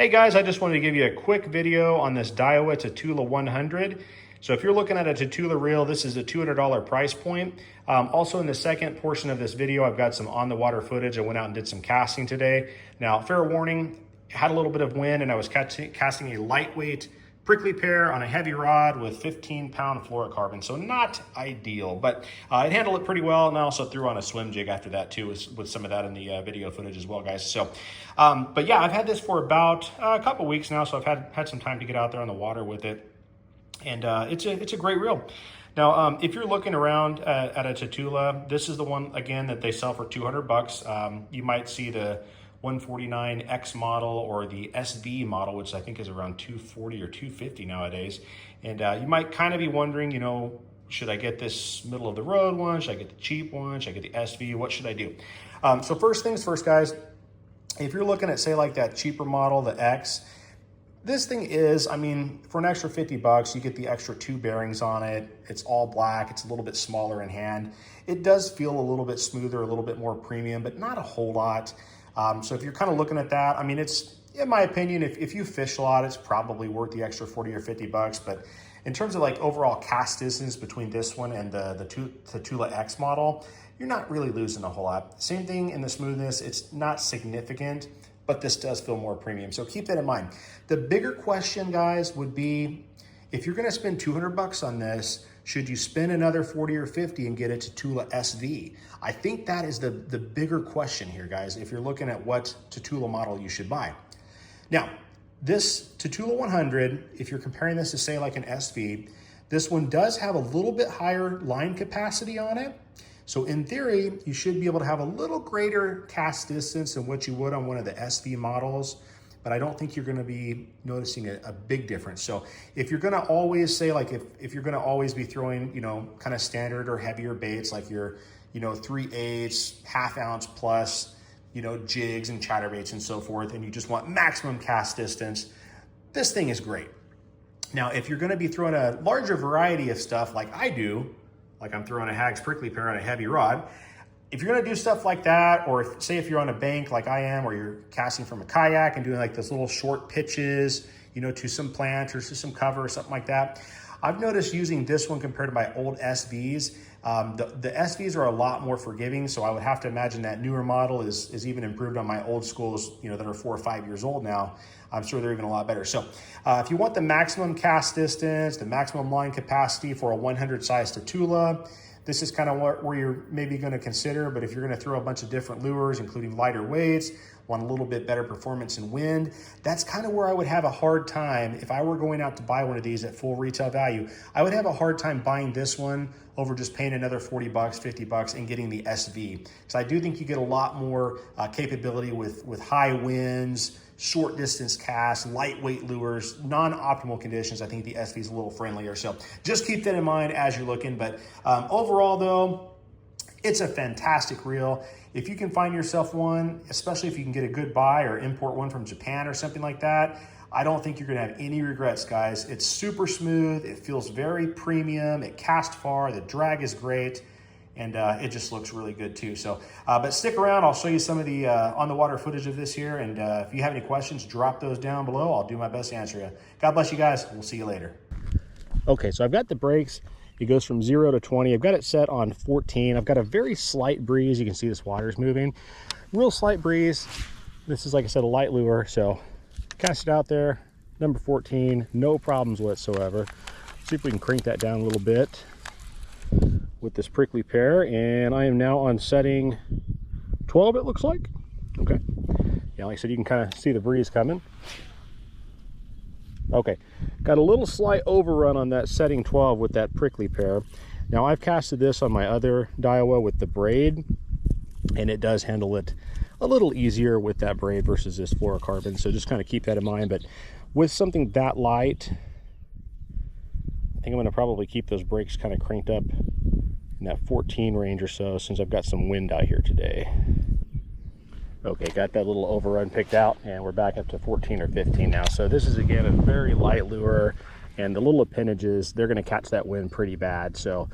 Hey guys, I just wanted to give you a quick video on this Daiwa Tatula 100. So if you're looking at a Tatula reel, this is a $200 price point. Also in the second portion of this video, I've got some on the water footage. I went out and did some casting today. Now, fair warning, had a little bit of wind and I was casting a lightweight prickly pear on a heavy rod with 15-pound fluorocarbon. So not ideal, but it handled it pretty well. And I also threw on a swim jig after that too, with some of that in the video footage as well, guys. So, but yeah, I've had this for about a couple weeks now. So I've had some time to get out there on the water with it. And it's a great reel. Now, if you're looking around at a Tatula, this is the one, again, that they sell for 200 bucks. You might see the 149X model or the SV model, which I think is around 240 or 250 nowadays. And you might kind of be wondering, you know, should I get this middle of the road one? Should I get the cheap one? Should I get the SV? What should I do? So first things first, guys, if you're looking at, say, like that cheaper model, the X, this thing is, I mean, for an extra 50 bucks, you get the extra 2 bearings on it. It's all black. It's a little bit smaller in hand. It does feel a little bit smoother, a little bit more premium, but not a whole lot. So if you're kind of looking at that, I mean, it's, in my opinion, if you fish a lot, it's probably worth the extra 40 or 50 bucks. But in terms of like overall cast distance between this one and the Tatula X model, you're not really losing a whole lot. Same thing in the smoothness. It's not significant, but this does feel more premium. So keep that in mind. The bigger question, guys, would be, if you're gonna spend 200 bucks on this, should you spend another 40 or 50 and get a Tatula SV? I think that is the bigger question here, guys, if you're looking at what Tatula model you should buy. Now, this Tatula 100, if you're comparing this to, say, like an SV, this one does have a little bit higher line capacity on it. So in theory, you should be able to have a little greater cast distance than what you would on one of the SV models, but I don't think you're gonna be noticing a big difference. So if you're gonna always say, like, if you're gonna always be throwing, you know, kind of standard or heavier baits, like your, you know, 3/8, ½ ounce plus, you know, jigs and chatterbaits and so forth, and you just want maximum cast distance, this thing is great. Now, if you're gonna be throwing a larger variety of stuff like I do, like I'm throwing a Hag's prickly pear on a heavy rod, if you're gonna do stuff like that, or if you're on a bank like I am, or you're casting from a kayak and doing like those little short pitches, you know, to some plant or to some cover or something like that, I've noticed using this one compared to my old SVs, the SVs are a lot more forgiving, so I would have to imagine that newer model is even improved on my old schools, you know, that are 4 or 5 years old now. I'm sure they're even a lot better. So if you want the maximum cast distance, the maximum line capacity for a 100 size Tatula, this is kind of where you're maybe going to consider. But if you're going to throw a bunch of different lures, including lighter weights, want a little bit better performance in wind, that's kind of where I would have a hard time. If I were going out to buy one of these at full retail value, I would have a hard time buying this one over just paying another 40 bucks, 50 bucks and getting the SV. Because I do think you get a lot more capability with high winds, short distance casts, lightweight lures, non-optimal conditions. I think the SV is a little friendlier. So just keep that in mind as you're looking. But overall though, it's a fantastic reel. If you can find yourself one, especially if you can get a good buy or import one from Japan or something like that, I don't think you're gonna have any regrets, guys. It's super smooth, it feels very premium, it casts far, the drag is great, and it just looks really good too. So, but stick around, I'll show you some of the on the water footage of this here, and if you have any questions, drop those down below. I'll do my best to answer you. God bless you guys, we'll see you later. Okay, so I've got the brakes. It goes from 0 to 20. I've got it set on 14. I've got a very slight breeze. You can see this water's moving. Real slight breeze. This is, like I said, a light lure, so cast it out there, number 14, no problems whatsoever. See if we can crank that down a little bit with this prickly pear, and I am now on setting 12, it looks like. Okay, yeah, like I said, you can kind of see the breeze coming. Okay, got a little slight overrun on that setting 12 with that prickly pear. Now I've casted this on my other Daiwa with the braid, and it does handle it a little easier with that braid versus this fluorocarbon, so just kind of keep that in mind. But with something that light, I think I'm going to probably keep those brakes kind of cranked up in that 14 range or so, since I've got some wind out here today. Okay, got that little overrun picked out, and we're back up to 14 or 15 now. So this is, again, a very light lure, and the little appendages, they're going to catch that wind pretty bad. So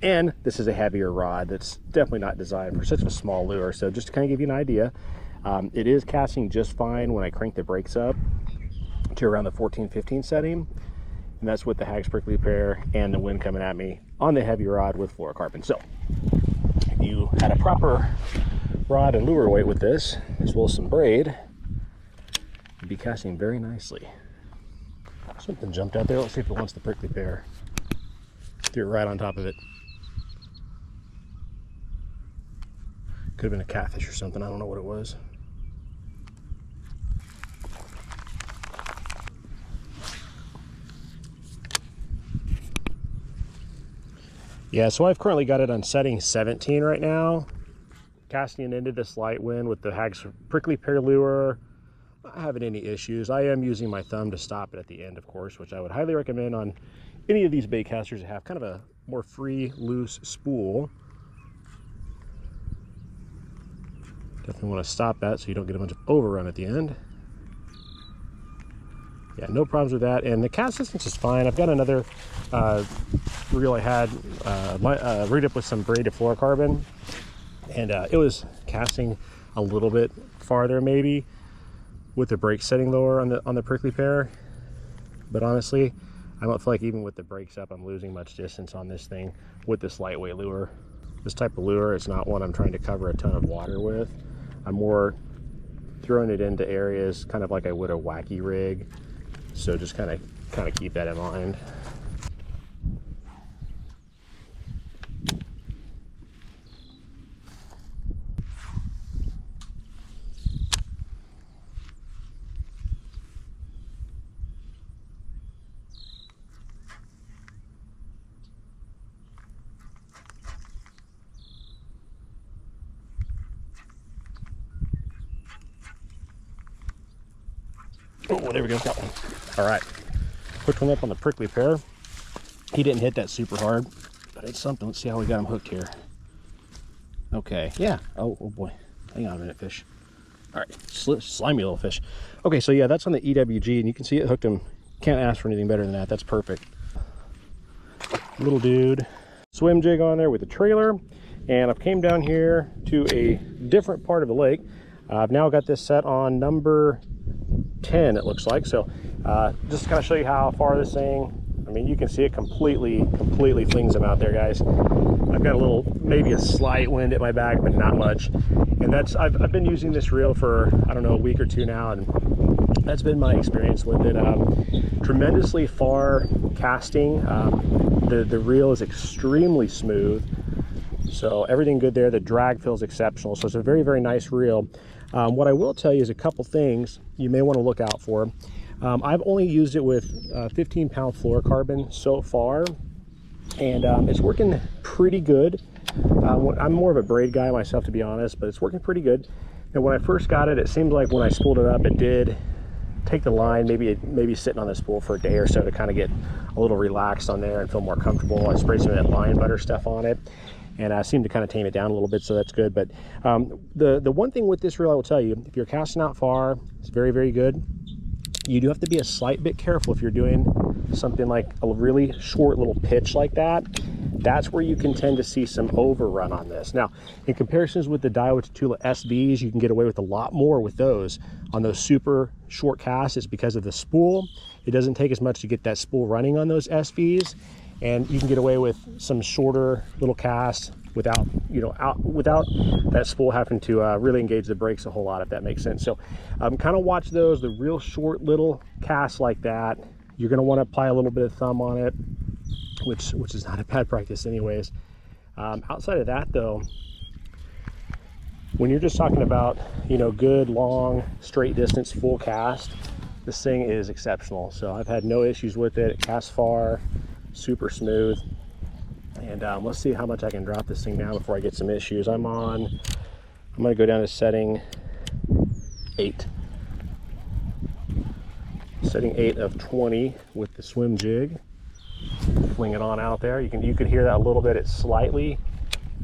and this is a heavier rod that's definitely not designed for such a small lure. So just to kind of give you an idea, It is casting just fine when I crank the brakes up to around the 14-15 setting, and that's with the Hag's prickly pear and the wind coming at me on the heavy rod with fluorocarbon. So if you had a proper rod and lure weight with this, as well as some braid, you'd be casting very nicely. Something jumped out there. Let's see if it wants the prickly pear. Threw it right on top of it. Could have been a catfish or something. I don't know what it was. Yeah, so I've currently got it on setting 17 right now. Casting it into this light wind with the Hag's prickly pear lure. Not having any issues. I am using my thumb to stop it at the end, of course, which I would highly recommend on any of these bait casters that have kind of a more free, loose spool. Definitely want to stop that so you don't get a bunch of overrun at the end. Yeah, no problems with that, and the cast distance is fine. I've got another reel I had rigged up with some braided fluorocarbon, and it was casting a little bit farther maybe with the brake setting lower on the prickly pear. But honestly, I don't feel like even with the brakes up I'm losing much distance on this thing with this lightweight lure. This type of lure is not one I'm trying to cover a ton of water with. I'm more throwing it into areas kind of like I would a wacky rig. So just kind of keep that in mind. Oh, there we go, got one. All right, quick one up on the prickly pear. He didn't hit that super hard, but it's something. Let's see how we got him hooked here. Okay, yeah, oh boy. Hang on a minute, fish. All right, slimy little fish. Okay, so yeah, that's on the EWG, and you can see it hooked him. Can't ask for anything better than that. That's perfect. Little dude. Swim jig on there with the trailer, and I've came down here to a different part of the lake. I've now got this set on number 10, it looks like. So just to kind of show you how far this thing, I mean, you can see it completely flings them out there, guys. I've got a little, maybe a slight wind at my back, but not much. And that's, I've been using this reel for, I don't know, a week or two now, and that's been my experience with it. Tremendously far casting. The reel is extremely smooth, so everything good there. The drag feels exceptional, so it's a very nice reel. What I will tell you is a couple things you may want to look out for. I've only used it with 15-pound fluorocarbon so far, and it's working pretty good. I'm more of a braid guy myself, to be honest, but it's working pretty good. And when I first got it, it seemed like when I spooled it up, it did take the line, maybe sitting on the spool for a day or so to kind of get a little relaxed on there and feel more comfortable. I sprayed some of that lion butter stuff on it, and I seem to kind of tame it down a little bit, so that's good. But the one thing with this reel I will tell you, if you're casting out far, it's very good. You do have to be a slight bit careful if you're doing something like a really short little pitch like that. That's where you can tend to see some overrun on this. Now, in comparisons with the Daiwa Tatula SVs, you can get away with a lot more with those. On those super short casts, it's because of the spool. It doesn't take as much to get that spool running on those SVs, and you can get away with some shorter little casts without, without that spool having to really engage the brakes a whole lot, if that makes sense. So kind of watch those, the real short little casts like that. You're going to want to apply a little bit of thumb on it, which is not a bad practice anyways. Outside of that though, when you're just talking about, good, long, straight distance, full cast, this thing is exceptional. So I've had no issues with it. It casts far, super smooth. And let's see how much I can drop this thing down before I get some issues. I'm going to go down to setting 8. Setting 8 of 20 with the swim jig. Fling it on out there. You can hear that a little bit. It slightly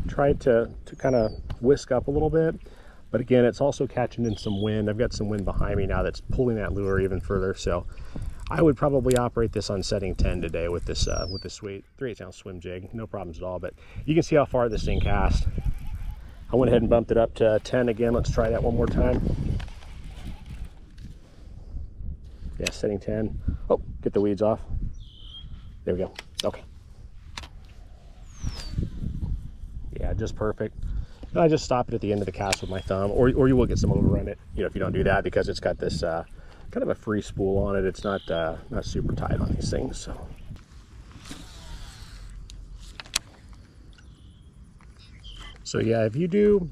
tried to kind of whisk up a little bit, but again, it's also catching in some wind. I've got some wind behind me now that's pulling that lure even further. So I would probably operate this on setting 10 today with this sweet 3/8 ounce swim jig. No problems at all. But you can see how far this thing casts. I went ahead and bumped it up to 10 again. Let's try that one more time. Yeah, setting 10. Oh, get the weeds off. There we go. Okay. Yeah, just perfect. And I just stop it at the end of the cast with my thumb, or you will get some overrun it, you know, if you don't do that, because it's got this kind of a free spool on it. It's not super tight on these things. So yeah, if you do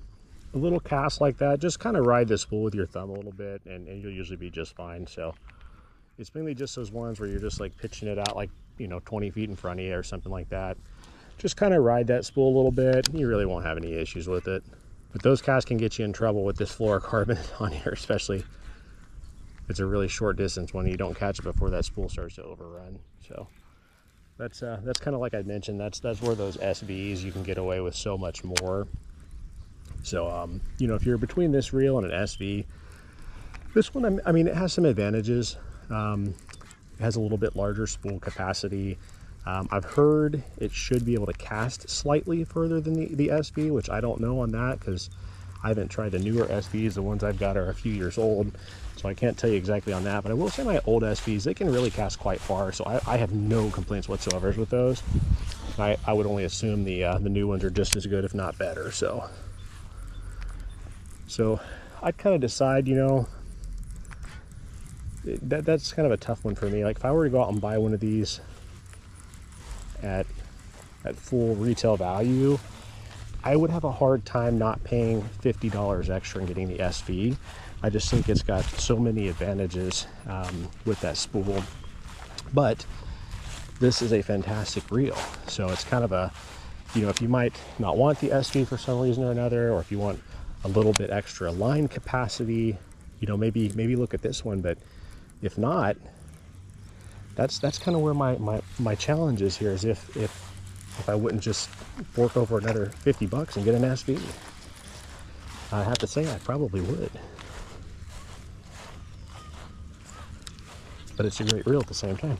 a little cast like that, just kind of ride this spool with your thumb a little bit, and you'll usually be just fine. So it's mainly just those ones where you're just like pitching it out like, you know, 20 feet in front of you or something like that. Just kind of ride that spool a little bit. You really won't have any issues with it. But those casts can get you in trouble with this fluorocarbon on here, especially if it's a really short distance when you don't catch it before that spool starts to overrun. So that's kind of like I mentioned, that's where those SVs, you can get away with so much more. So you know, if you're between this reel and an SV, this one, I mean, it has some advantages. It has a little bit larger spool capacity. I've heard it should be able to cast slightly further than the SV, which I don't know on that because I haven't tried the newer SVs. The ones I've got are a few years old, so I can't tell you exactly on that. But I will say my old SVs, they can really cast quite far, so I have no complaints whatsoever with those. I would only assume the new ones are just as good, if not better. So I'd kind of decide, you know, that's kind of a tough one for me. Like if I were to go out and buy one of these at full retail value, I would have a hard time not paying $50 extra and getting the SV. I just think it's got so many advantages with that spool. But this is a fantastic reel. So it's kind of a, you know, if you might not want the SV for some reason or another, or if you want a little bit extra line capacity, you know, maybe look at this one. But if not, that's kind of where my challenge is here, is if I wouldn't just fork over another 50 bucks and get an SV. I have to say I probably would. But it's a great reel at the same time.